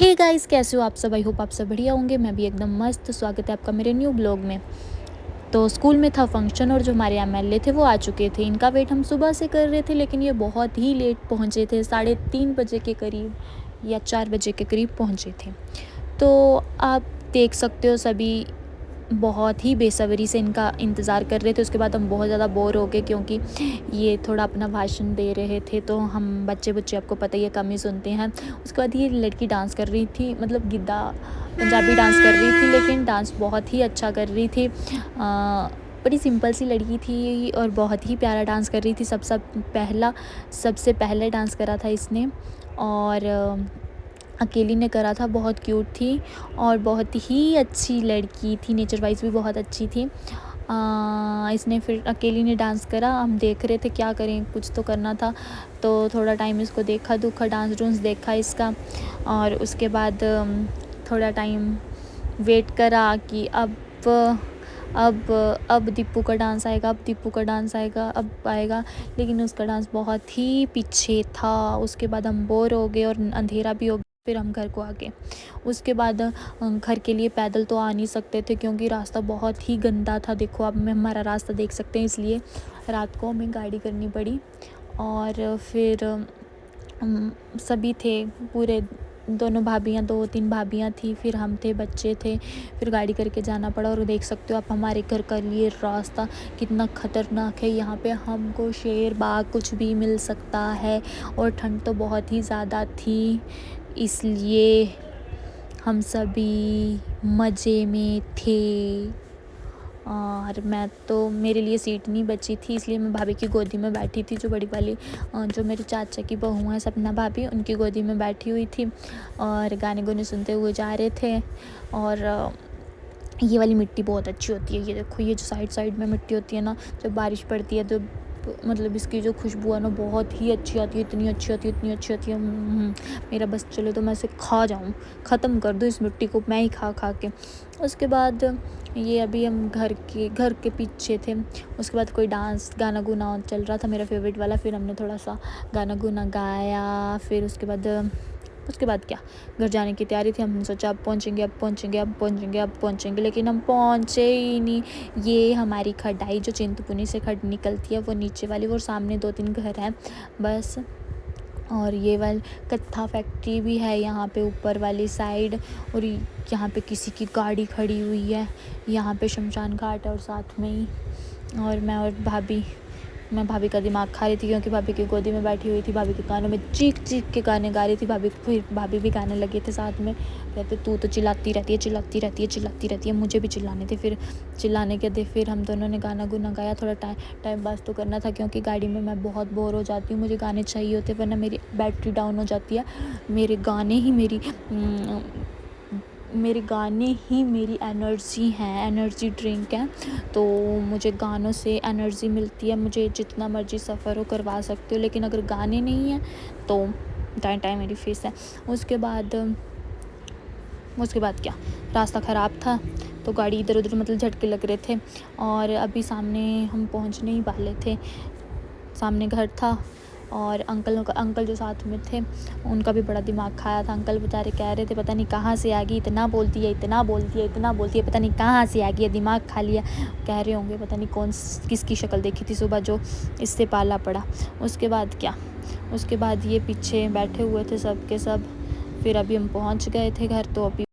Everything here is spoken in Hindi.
हे गाइस, कैसे हो आप सब? आई होप आप सब बढ़िया होंगे। मैं भी एकदम मस्त। स्वागत है आपका मेरे न्यू ब्लॉग में। तो स्कूल में था फंक्शन और जो हमारे एमएलए थे वो आ चुके थे। इनका वेट हम सुबह से कर रहे थे, लेकिन ये बहुत ही लेट पहुँचे थे। 3:30 बजे के करीब या 4 बजे के करीब पहुँचे थे। तो आप देख सकते हो सभी बहुत ही बेसब्री से इनका इंतज़ार कर रहे थे। उसके बाद हम बहुत ज़्यादा बोर हो गए, क्योंकि ये थोड़ा अपना भाषण दे रहे थे, तो हम बच्चे आपको पता ही है कम ही सुनते हैं। उसके बाद ये लड़की डांस कर रही थी, मतलब गिद्दा पंजाबी डांस कर रही थी, लेकिन डांस बहुत ही अच्छा कर रही थी। बड़ी सिंपल सी लड़की थी और बहुत ही प्यारा डांस कर रही थी। सबसे पहले डांस करा था इसने, और अकेली ने करा था। बहुत क्यूट थी और बहुत ही अच्छी लड़की थी, नेचर वाइज भी बहुत अच्छी थी। इसने फिर अकेली ने डांस करा। हम देख रहे थे क्या करें, कुछ तो करना था, तो थोड़ा टाइम इसको देखा डांस देखा इसका। और उसके बाद थोड़ा टाइम वेट करा कि अब दीपू का डांस आएगा, अब आएगा। लेकिन उसका डांस बहुत ही पीछे था। उसके बाद हम बोर हो गए और अंधेरा भी हो गया। फिर हम घर को आ गए। उसके बाद घर के लिए पैदल तो आ नहीं सकते थे, क्योंकि रास्ता बहुत ही गंदा था। देखो आप हमारा रास्ता देख सकते हैं, इसलिए रात को हमें गाड़ी करनी पड़ी। और फिर सभी थे, पूरे दोनों भाभियाँ, 2-3 भाभियाँ थी, फिर हम थे, बच्चे थे, फिर गाड़ी करके जाना पड़ा। और देख सकते हो आप हमारे घर का लिए रास्ता कितना ख़तरनाक है। यहाँ पे हमको शेर बाघ कुछ भी मिल सकता है, और ठंड तो बहुत ही ज़्यादा थी, इसलिए हम सभी मज़े में थे। और मैं तो, मेरे लिए सीट नहीं बची थी, इसलिए मैं भाभी की गोदी में बैठी थी। जो बड़ी वाली जो मेरे चाचा की बहू है सपना भाभी, उनकी गोदी में बैठी हुई थी और गाने सुनते हुए जा रहे थे। और ये वाली मिट्टी बहुत अच्छी होती है। ये देखो, ये जो साइड में मिट्टी होती है ना, जब बारिश पड़ती है तो मतलब इसकी जो खुशबू है ना बहुत ही अच्छी आती है, इतनी अच्छी होती है। मेरा बस चलो तो मैं इसे खा जाऊँ, ख़त्म कर दूँ इस मिट्टी को मैं ही खा के। उसके बाद ये अभी हम घर के पीछे थे। उसके बाद कोई गाना गुना चल रहा था, मेरा फेवरेट वाला। फिर हमने थोड़ा सा गाना गुना गाया। फिर उसके बाद क्या, घर जाने की तैयारी थी। हमने सोचा अब पहुँचेंगे, लेकिन हम पहुँचे ही नहीं। ये हमारी खडाई जो चिंतपूर्णी से खड निकलती है, वो नीचे वाली, वो सामने 2-3 घर हैं बस। और ये वाली कत्था फैक्ट्री भी है यहाँ पे ऊपर वाली साइड। और यहाँ पे किसी की गाड़ी खड़ी हुई है। यहाँ पे शमशान घाट है और साथ में ही। और मैं भाभी का दिमाग खा रही थी, क्योंकि भाभी की गोदी में बैठी हुई थी। भाभी के कानों में चीख के गाने गा रही थी भाभी। फिर भाभी भी गाने लगे थे साथ में, कहते तू तो चिल्लाती रहती है, मुझे भी चिल्लाने थे। फिर चिल्लाने के थे, फिर हम दोनों ने गाना गुना गाया। थोड़ा टाइम पास तो करना था, क्योंकि गाड़ी में मैं बहुत बोर हो जाती हूँ। मुझे गाने चाहिए होते, वरना मेरी बैटरी डाउन हो जाती है। मेरे गाने ही मेरी एनर्जी हैं, एनर्जी ड्रिंक है। तो मुझे गानों से एनर्जी मिलती है। मुझे जितना मर्जी सफ़र हो करवा सकते हो, लेकिन अगर गाने नहीं हैं तो टाइम मेरी फीस है। उसके बाद क्या, रास्ता ख़राब था, तो गाड़ी इधर उधर मतलब झटके लग रहे थे। और अभी सामने हम पहुंचने ही वाले थे। सामने घर था, और अंकल जो साथ में थे, उनका भी बड़ा दिमाग खाया था। अंकल बेचारे कह रहे थे पता नहीं कहाँ से आ गई, इतना बोलती है, पता नहीं कहाँ से आ गई, दिमाग खा लिया। कह रहे होंगे पता नहीं किसकी शक्ल देखी थी सुबह जो इससे पाला पड़ा। उसके बाद ये पीछे बैठे हुए थे सब के सब। फिर अभी हम पहुँच गए थे घर, तो अभी